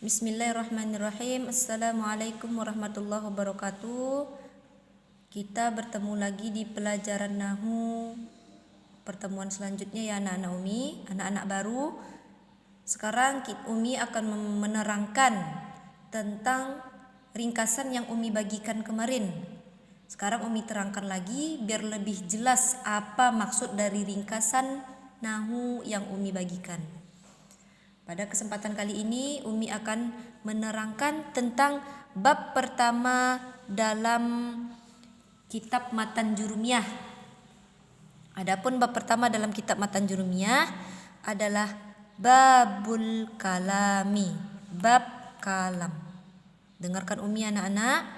Bismillahirrahmanirrahim. Assalamualaikum warahmatullahi wabarakatuh. Kita bertemu lagi di pelajaran Nahwu pertemuan selanjutnya ya anak-anak Umi, anak-anak baru. Sekarang Umi akan menerangkan tentang ringkasan yang Umi bagikan kemarin. Sekarang Umi terangkan lagi biar lebih jelas apa maksud dari ringkasan Nahwu yang Umi bagikan. Pada kesempatan kali ini Umi akan menerangkan tentang bab pertama dalam kitab Matan Jurumiyah. Adapun bab pertama dalam kitab Matan Jurumiyah adalah babul kalami, bab kalam. Dengarkan Umi anak-anak.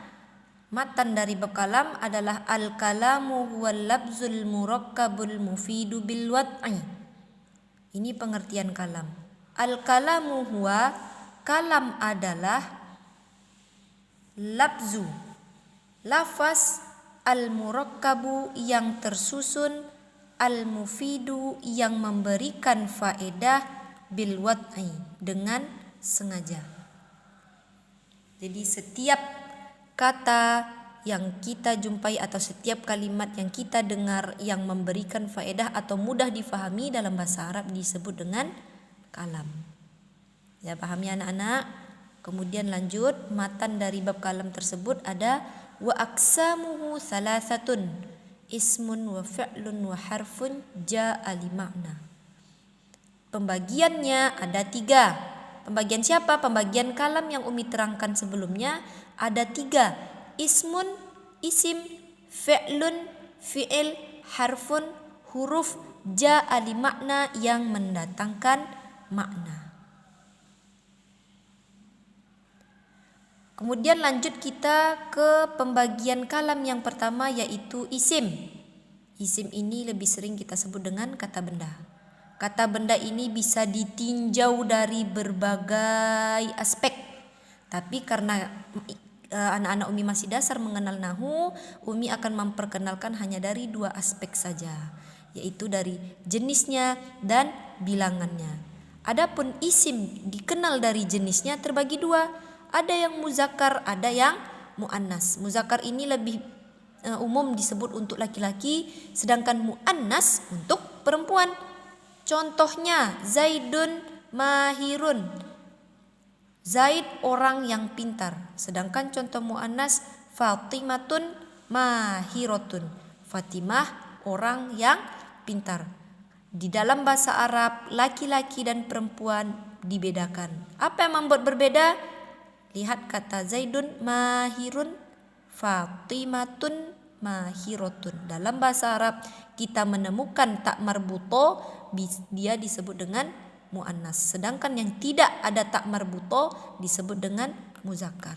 Matan dari bab kalam adalah al-kalamu huwal labzul murakkabul mufidu bil wad'i. Ini pengertian kalam. Al-kalamu huwa, kalam adalah labzu, lafaz, al-murakkabu yang tersusun, al-mufidu yang memberikan faedah, bil wad'i dengan sengaja. Jadi setiap kata yang kita jumpai atau setiap kalimat yang kita dengar yang memberikan faedah atau mudah difahami dalam bahasa Arab disebut dengan kalam. Ya, pahami anak-anak? Kemudian lanjut, matan dari bab kalam tersebut ada wa aqsamuhu salasatun ismun wa fi'lun wa harfun ja'a li ma'na. Pembagiannya ada 3. Pembagian siapa? Pembagian kalam yang Umi terangkan sebelumnya ada 3. Ismun, isim, fi'lun, fi'il, harfun, huruf, ja'a li makna yang mendatangkan makna. Kemudian lanjut kita ke pembagian kalam yang pertama yaitu isim. Isim ini lebih sering kita sebut dengan kata benda. Kata benda ini bisa ditinjau dari berbagai aspek. Tapi karena anak-anak Umi masih dasar mengenal Nahwu, Umi akan memperkenalkan hanya dari 2 aspek saja, yaitu dari jenisnya dan bilangannya. Adapun isim dikenal dari jenisnya terbagi 2. Ada yang muzakkar, ada yang muannas. Muzakkar ini lebih umum disebut untuk laki-laki, sedangkan muannas untuk perempuan. Contohnya Zaidun mahirun. Zaid orang yang pintar. Sedangkan contoh muannas Fatimatun mahirotun. Fatimah orang yang pintar. Di dalam bahasa Arab laki-laki dan perempuan dibedakan. Apa yang membuat berbeda? Lihat kata Zaidun mahirun, Fatimatun mahirotun. Dalam bahasa Arab kita menemukan tak marbuto, dia disebut dengan muannas. Sedangkan yang tidak ada tak marbuto disebut dengan muzakkar.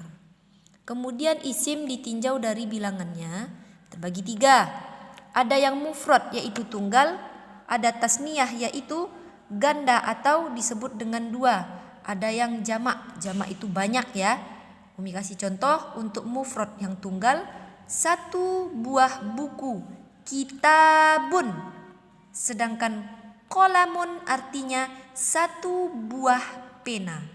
Kemudian isim ditinjau dari bilangannya terbagi 3. Ada yang mufrad yaitu tunggal, ada tasniyah yaitu ganda atau disebut dengan 2. Ada yang jamak, jamak itu banyak ya. Umi kasih contoh untuk mufrad yang tunggal, 1 buah buku, kitabun. Sedangkan qalamun artinya 1 buah pena.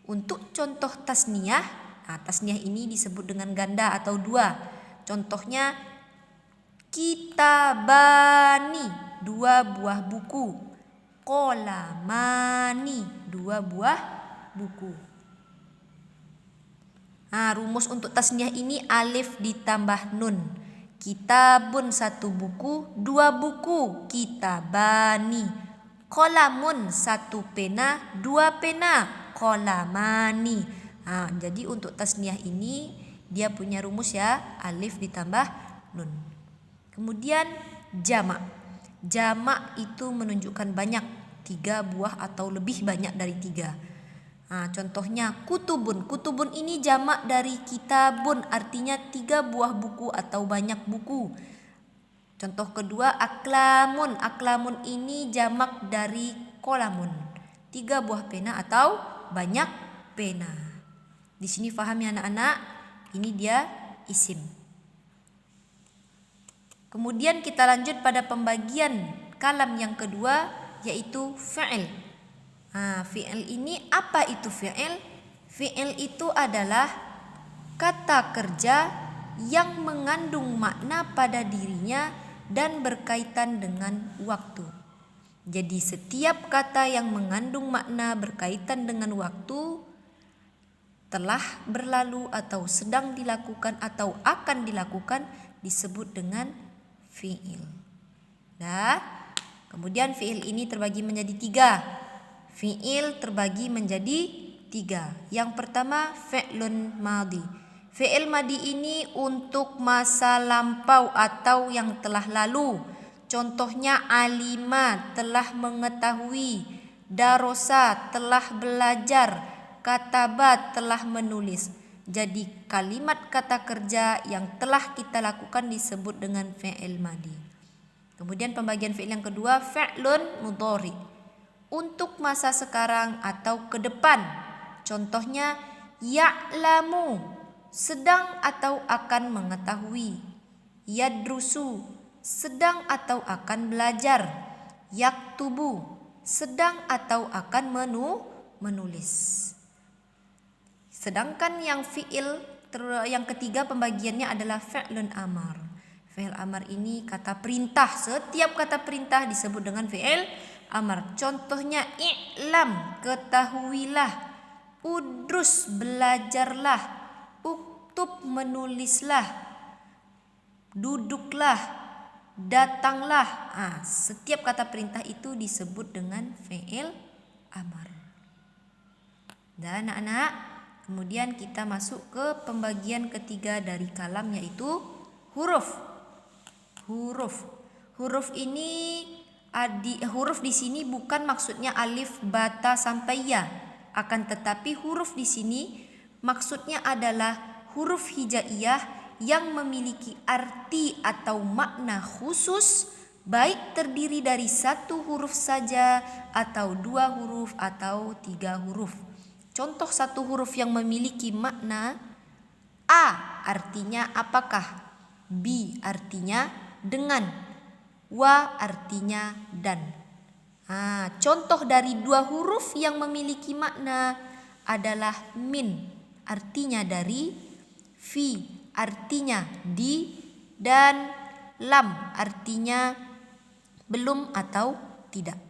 Untuk contoh tasniyah, tasniyah ini disebut dengan ganda atau 2. Contohnya kitabani, 2 buah buku. Qalamani, 2 buah buku. Rumus untuk tasniyah ini alif ditambah nun. Kitabun 1 buku, 2 buku. Kitabani. Qalamun 1 pena, 2 pena. Qalamani. Jadi untuk tasniyah ini dia punya rumus ya, alif ditambah nun. Kemudian jamak. Jamak itu menunjukkan banyak, 3 buah atau lebih banyak dari 3. Contohnya kutubun. Kutubun ini jamak dari kitabun, artinya 3 buah buku atau banyak buku. Contoh kedua aklamun. Aklamun ini jamak dari kolamun, 3 buah pena atau banyak pena. Di sini paham ya anak-anak? Ini dia isim. Kemudian kita lanjut pada pembagian kalam yang kedua yaitu fi'il. Fi'il ini apa itu fi'il? Fi'il itu adalah kata kerja yang mengandung makna pada dirinya dan berkaitan dengan waktu. Jadi setiap kata yang mengandung makna berkaitan dengan waktu telah berlalu atau sedang dilakukan atau akan dilakukan disebut dengan fi'il. Nah, kemudian fi'il ini terbagi menjadi 3. Fi'il terbagi menjadi 3. Yang pertama fi'lun madhi. Fi'il madhi ini untuk masa lampau atau yang telah lalu. Contohnya alima telah mengetahui, darosa telah belajar, katabat telah menulis. Jadi kalimat kata kerja yang telah kita lakukan disebut dengan fi'il madhi. Kemudian pembagian fi'il yang kedua fi'lun mudhari. Untuk masa sekarang atau ke depan. Contohnya ya'lamu sedang atau akan mengetahui. Yadrusu sedang atau akan belajar. Yaktubu sedang atau akan menulis. Sedangkan yang fi'il yang ketiga pembagiannya adalah fi'lun amar. Fi'il amar ini kata perintah. Setiap kata perintah disebut dengan fi'il amar. Contohnya i'lam ketahuilah, udrus belajarlah, uktub menulislah, duduklah, datanglah. Setiap kata perintah itu disebut dengan fi'il amar. Dan anak-anak, kemudian kita masuk ke pembagian ketiga dari kalam, yaitu huruf. Huruf ini huruf di sini bukan maksudnya alif, bata sampai ya. Akan tetapi huruf di sini maksudnya adalah huruf hijaiyah yang memiliki arti atau makna khusus, baik terdiri dari 1 huruf saja atau 2 huruf atau 3 huruf. Contoh 1 huruf yang memiliki makna: A artinya apakah, B artinya dengan, wa artinya dan. Contoh dari 2 huruf yang memiliki makna adalah min artinya dari, fi artinya di, dan lam artinya belum atau tidak.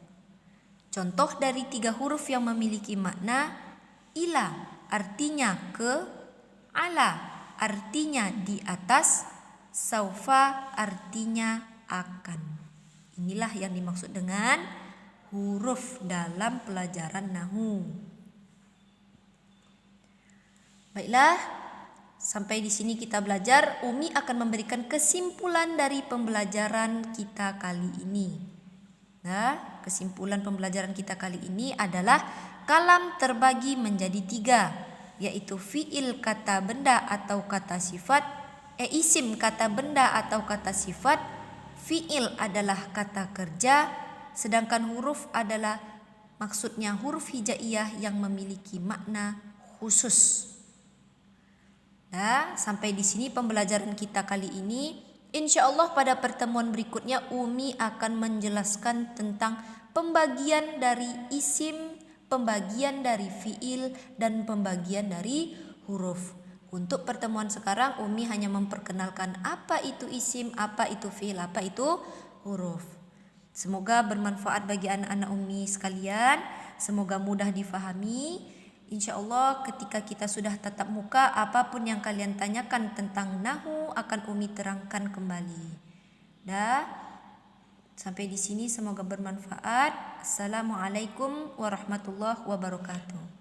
Contoh dari 3 huruf yang memiliki makna: ila artinya ke, ala artinya di atas, saufa artinya akan. Inilah yang dimaksud dengan huruf dalam pelajaran nahwu. Baiklah, sampai di sini kita belajar. Umi akan memberikan kesimpulan dari pembelajaran kita kali ini. Nah, kesimpulan pembelajaran kita kali ini adalah kalam terbagi menjadi 3, yaitu fi'il kata benda atau kata sifat, isim kata benda atau kata sifat, fi'il adalah kata kerja, sedangkan huruf adalah maksudnya huruf hijaiyah yang memiliki makna khusus. Nah, sampai di sini pembelajaran kita kali ini. Insya Allah pada pertemuan berikutnya Umi akan menjelaskan tentang pembagian dari isim, pembagian dari fi'il, dan pembagian dari huruf. Untuk pertemuan sekarang Umi hanya memperkenalkan apa itu isim, apa itu fi'il, apa itu huruf. Semoga bermanfaat bagi anak-anak Umi sekalian. Semoga mudah difahami. Insya Allah ketika kita sudah tatap muka, apapun yang kalian tanyakan tentang nahwu akan Umi terangkan kembali. Sampai di sini semoga bermanfaat. Assalamualaikum warahmatullahi wabarakatuh.